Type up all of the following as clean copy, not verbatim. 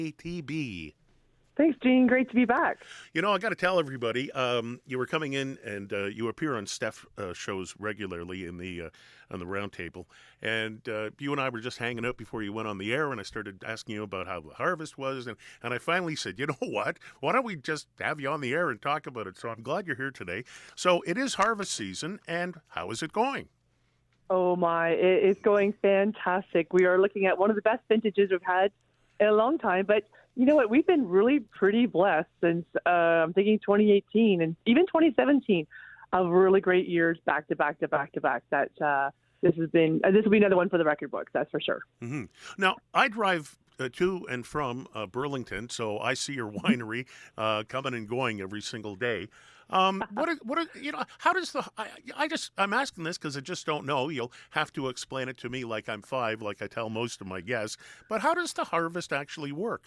CKTB. Thanks, Gene. Great to be back. You know, I got to tell everybody, you were coming in, and you appear on Steph shows regularly in the on the round table, and you and I were just hanging out before you went on the air, and I started asking you about how the harvest was, and I finally said, you know what? Why don't we just have you on the air and talk about it? So I'm glad you're here today. So it is harvest season, and how is it going? Oh my, it's going fantastic. We are looking at one of the best vintages we've had in a long time, but you know what? We've been really pretty blessed since I'm thinking 2018 and even 2017 of really great years back to back to back to back. That this will be another one for the record books, that's for sure. Mm-hmm. Now, I drive to and from Burlington, so I see your winery coming and going every single day. How does I'm asking this because I just don't know. You'll have to explain it to me like I'm five, like I tell most of my guests. But how does the harvest actually work?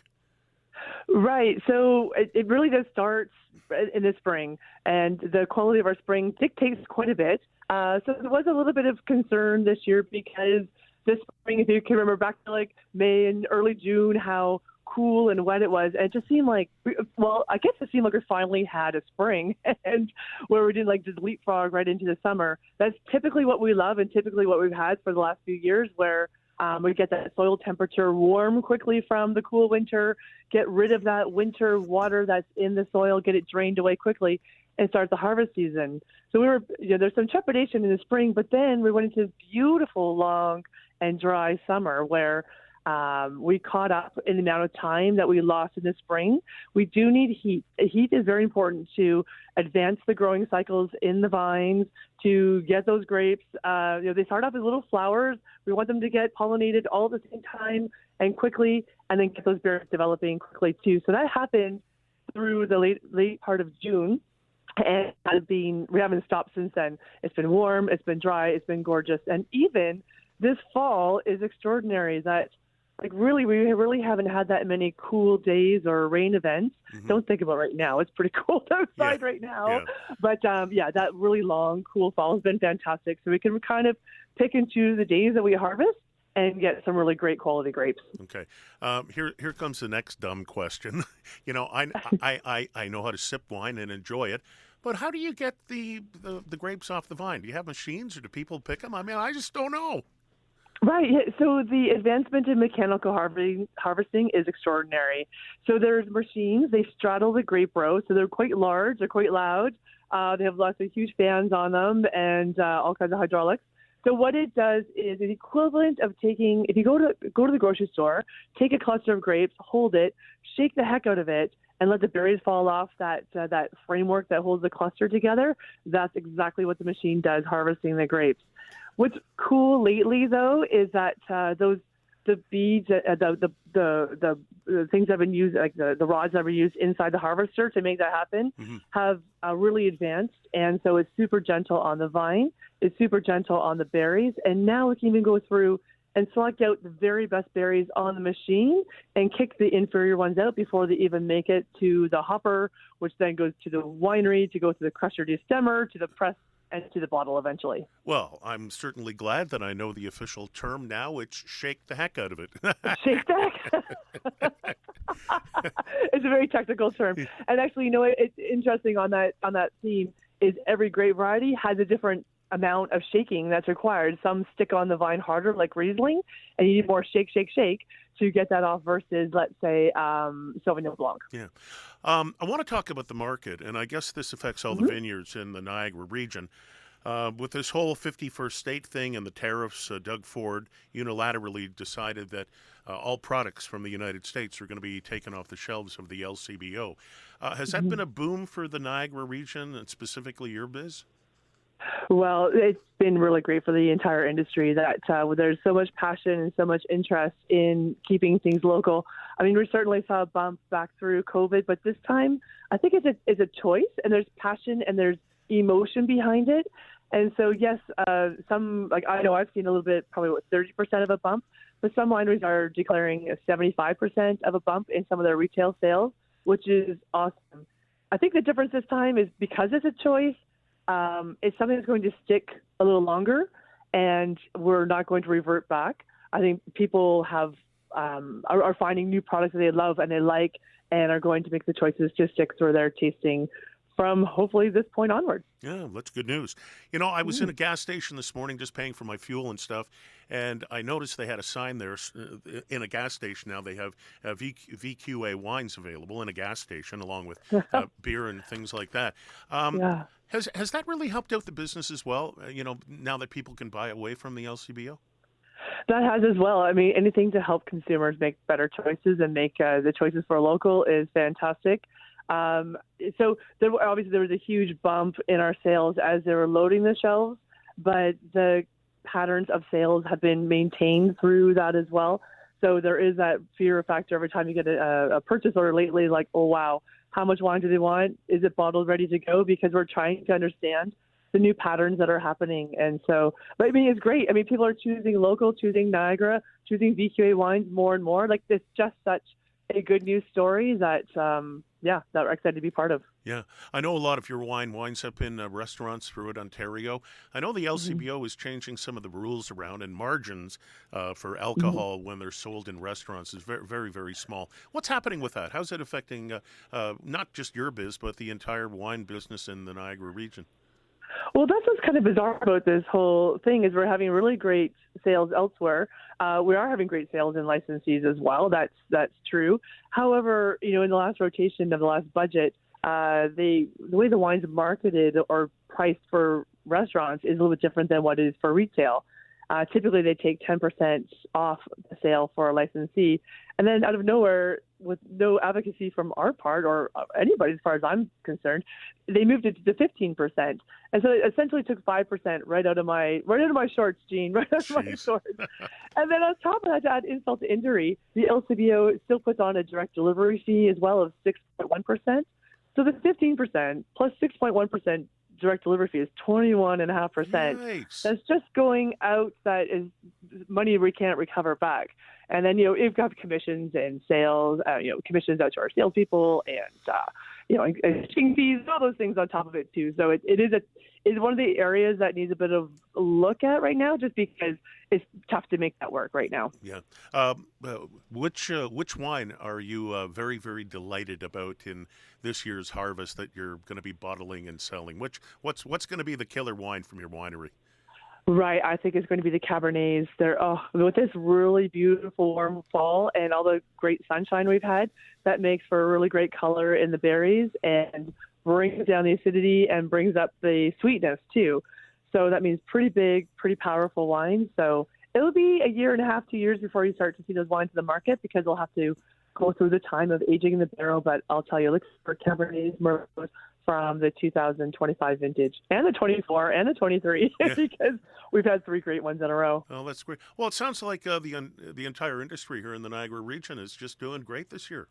Right. So it really does start in the spring, and the quality of our spring dictates quite a bit. So there was a little bit of concern this year because this spring, if you can remember back to like May and early June, how cool and wet it was. And it just seemed like, I guess it seemed like we finally had a spring and where we didn't like just leapfrog right into the summer. That's typically what we love and typically what we've had for the last few years, where we get that soil temperature warm quickly from the cool winter, get rid of that winter water that's in the soil, get it drained away quickly, and start the harvest season. So there's some trepidation in the spring, but then we went into beautiful, long, and dry summer where we caught up in the amount of time that we lost in the spring. We do need heat. Heat is very important to advance the growing cycles in the vines, to get those grapes. They start off as little flowers. We want them to get pollinated all at the same time and quickly, and then get those berries developing quickly too. So that happened through the late part of June. And we haven't stopped since then. It's been warm, it's been dry, it's been gorgeous. And even this fall is extraordinary that we really haven't had that many cool days or rain events. Mm-hmm. Don't think about right now. It's pretty cold outside right now. Yeah. But that really long, cool fall has been fantastic. So we can kind of pick and choose the days that we harvest and get some really great quality grapes. Okay. Here comes the next dumb question. You know, I know how to sip wine and enjoy it, but how do you get the grapes off the vine? Do you have machines or do people pick them? I mean, I just don't know. Right. So the advancement in mechanical harvesting is extraordinary. So there's machines. They straddle the grape row. So they're quite large. They're quite loud. They have lots of huge fans on them and all kinds of hydraulics. So what it does is an equivalent of taking, if you go to the grocery store, take a cluster of grapes, hold it, shake the heck out of it, and let the berries fall off that framework that holds the cluster together. That's exactly what the machine does, harvesting the grapes. What's cool lately, though, is that the beads, the things that have been used, like the rods that were used inside the harvester to make that happen, mm-hmm. have really advanced. And so it's super gentle on the vine. It's super gentle on the berries. And now we can even go through and select out the very best berries on the machine and kick the inferior ones out before they even make it to the hopper, which then goes to the winery, to go to the crusher destemmer, to the press, and to the bottle eventually. Well, I'm certainly glad that I know the official term now. It's shake the heck out of it. Shake the heck? It's a very technical term. And actually, it's interesting on that theme is every grape variety has a different amount of shaking that's required. Some stick on the vine harder, like Riesling, and you need more shake to get that off versus, let's say, Sauvignon Blanc. Yeah. I want to talk about the market, and I guess this affects all mm-hmm. the vineyards in the Niagara region. With this whole 51st state thing and the tariffs, Doug Ford unilaterally decided that all products from the United States are going to be taken off the shelves of the LCBO. Has that mm-hmm. been a boom for the Niagara region and specifically your biz? Well, it's been really great for the entire industry that there's so much passion and so much interest in keeping things local. I mean, we certainly saw a bump back through COVID, but this time I think it's a choice, and there's passion and there's emotion behind it. And so, yes, I know I've seen a little bit, probably 30% of a bump, but some wineries are declaring a 75% of a bump in some of their retail sales, which is awesome. I think the difference this time is because it's a choice. It's something that's going to stick a little longer, and we're not going to revert back. I think people have are finding new products that they love and they like, and are going to make the choices to stick through their tasting from hopefully this point onwards. Yeah, that's good news. I was in a gas station this morning just paying for my fuel and stuff, and I noticed they had a sign there in a gas station. Now they have VQA wines available in a gas station along with beer and things like that. Yeah. Has that really helped out the business as well, now that people can buy away from the LCBO? That has as well. I mean, anything to help consumers make better choices and make the choices for local is fantastic. So there was a huge bump in our sales as they were loading the shelves, but the patterns of sales have been maintained through that as well. So there is that fear factor every time you get a purchase order lately, like, oh, wow, how much wine do they want? Is it bottled ready to go? Because we're trying to understand the new patterns that are happening. And so, but I mean, it's great. I mean, people are choosing local, choosing Niagara, choosing VQA wines more and more. Like, it's just such a good news story that, that we're excited to be part of. Yeah, I know a lot of your wine winds up in restaurants throughout Ontario. I know the LCBO is changing some of the rules around, and margins for alcohol when they're sold in restaurants is very, very, very small. What's happening with that? How's it affecting not just your biz, but the entire wine business in the Niagara region? Well, that's what's kind of bizarre about this whole thing is we're having really great sales elsewhere. We are having great sales in licensees as well. That's true. However, in the last rotation of the last budget, the way the wine's marketed or priced for restaurants is a little bit different than what it is for retail. Typically, they take 10% off the sale for a licensee. And then out of nowhere, with no advocacy from our part or anybody as far as I'm concerned, they moved it to 15%. And so it essentially took 5% right out of my shorts, Gene, right out of my shorts. And then on top of that, to add insult to injury, the LCBO still puts on a direct delivery fee as well of 6.1%. So the 15% plus 6.1% direct delivery fee is 21.5%. Yikes. That's just going out. That is money we can't recover back. And then, you've got commissions and sales, commissions out to our salespeople and, exchange fees, all those things on top of it too. So it is one of the areas that needs a bit of a look at right now, just because it's tough to make that work right now. Yeah. Which wine are you very, very delighted about in this year's harvest that you're going to be bottling and selling? What's going to be the killer wine from your winery? Right. I think it's going to be the Cabernets. With this really beautiful warm fall and all the great sunshine we've had, that makes for a really great color in the berries and brings down the acidity and brings up the sweetness too. So that means pretty big, pretty powerful wine. So it'll be a year and a half, 2 years before you start to see those wines in the market, because they'll have to go through the time of aging in the barrel. But I'll tell you, look for Cabernets, Merlot from the 2025 vintage and the 24 and the 23, because we've had 3 great ones in a row. Oh, that's great. Well, it sounds like the entire industry here in the Niagara region is just doing great this year.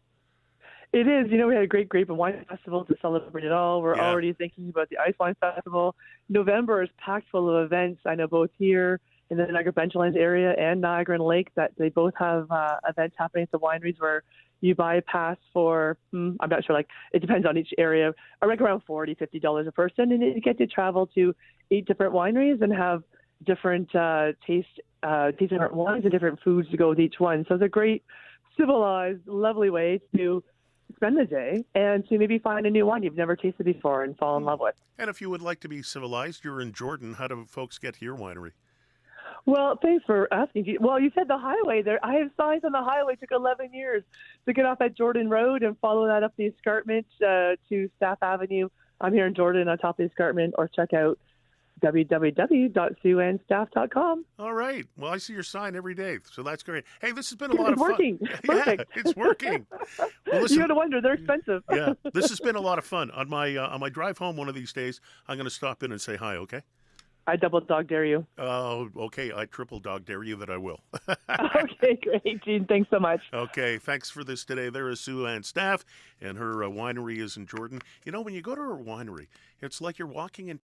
It is. We had a great Grape and Wine Festival to celebrate it all. We're already thinking about the Ice Wine Festival. November is packed full of events. I know both here in the Niagara Benchlands area and Niagara and Lake that they both have events happening at the wineries where you buy a pass for, I'm not sure, it depends on each area, around $40, $50 a person, and you get to travel to 8 different wineries and have different taste different wines and different foods to go with each one. So it's a great, civilized, lovely way to spend the day and to maybe find a new wine you've never tasted before and fall in love with. And if you would like to be civilized, you're in Jordan. How do folks get to your winery? Well, thanks for asking. Well, you said the highway there. I have signs on the highway. It took 11 years to get off at Jordan Road and follow that up the escarpment to Staff Avenue. I'm here in Jordan on top of the escarpment, or check out www.sueandstaff.com. All right. Well, I see your sign every day, so that's great. Hey, this has been a lot of fun. Perfect. Yeah, it's working. Well, listen, you got to wonder, they're expensive. Yeah, this has been a lot of fun. On my drive home one of these days, I'm going to stop in and say hi, okay? I double dog dare you. Oh, okay. I triple dog dare you that I will. Okay, great, Gene. Thanks so much. Okay, thanks for this today. There is Sue Ann Staff, and her winery is in Jordan. When you go to her winery, it's like you're walking in